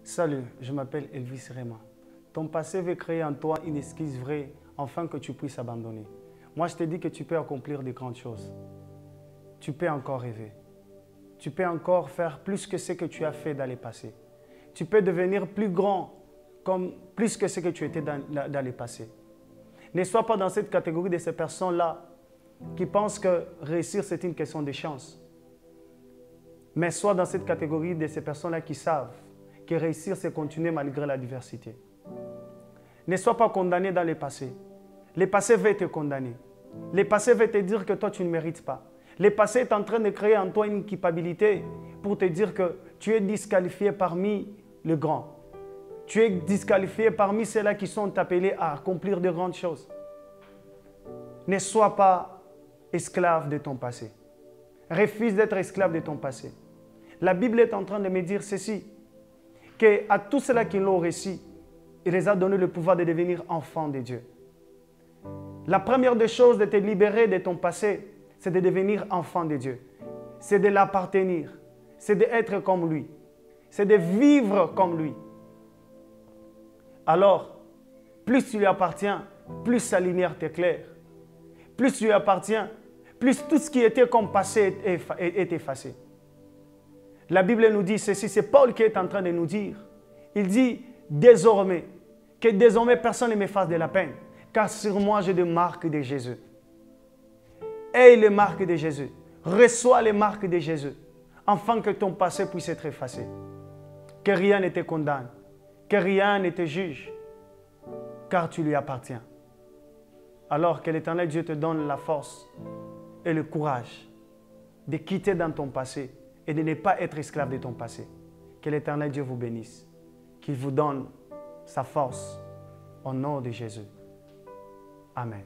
Salut, je m'appelle Elvis Rema. Ton passé veut créer en toi une esquisse vraie afin que tu puisses abandonner. Moi, je te dis que tu peux accomplir de grandes choses. Tu peux encore rêver. Tu peux encore faire plus que ce que tu as fait dans le passé. Tu peux devenir plus grand, plus que ce que tu étais dans le passé. Ne sois pas dans cette catégorie de ces personnes-là qui pensent que réussir, c'est une question de chance. Mais sois dans cette catégorie de ces personnes-là qui savent que réussir, c'est continuer malgré la diversité. Ne sois pas condamné dans le passé. Le passé va te condamner. Le passé va te dire que toi, tu ne mérites pas. Le passé est en train de créer en toi une culpabilité pour te dire que tu es disqualifié parmi les grands. Tu es disqualifié parmi ceux-là qui sont appelés à accomplir de grandes choses. Ne sois pas esclave de ton passé. Refuse d'être esclave de ton passé. La Bible est en train de me dire ceci, qu'à tous ceux-là qui l'ont reçu, il les a donné le pouvoir de devenir enfants de Dieu. La première des choses de te libérer de ton passé, c'est de devenir enfant de Dieu. C'est de l'appartenir. C'est d'être comme lui. C'est de vivre comme lui. Alors, plus tu lui appartiens, plus sa lumière t'éclaire. Plus tu lui appartiens, plus tout ce qui était comme passé est effacé. La Bible nous dit ceci, c'est Paul qui est en train de nous dire. Il dit désormais, que désormais personne ne me fasse de la peine, car sur moi j'ai des marques de Jésus. Aie les marques de Jésus. Reçois les marques de Jésus, afin que ton passé puisse être effacé. Que rien ne te condamne, que rien ne te juge, car tu lui appartiens. Alors que l'Éternel Dieu te donne la force et le courage de quitter dans ton passé et de ne pas être esclave de ton passé. Que l'Éternel Dieu vous bénisse, qu'il vous donne sa force au nom de Jésus. Amen.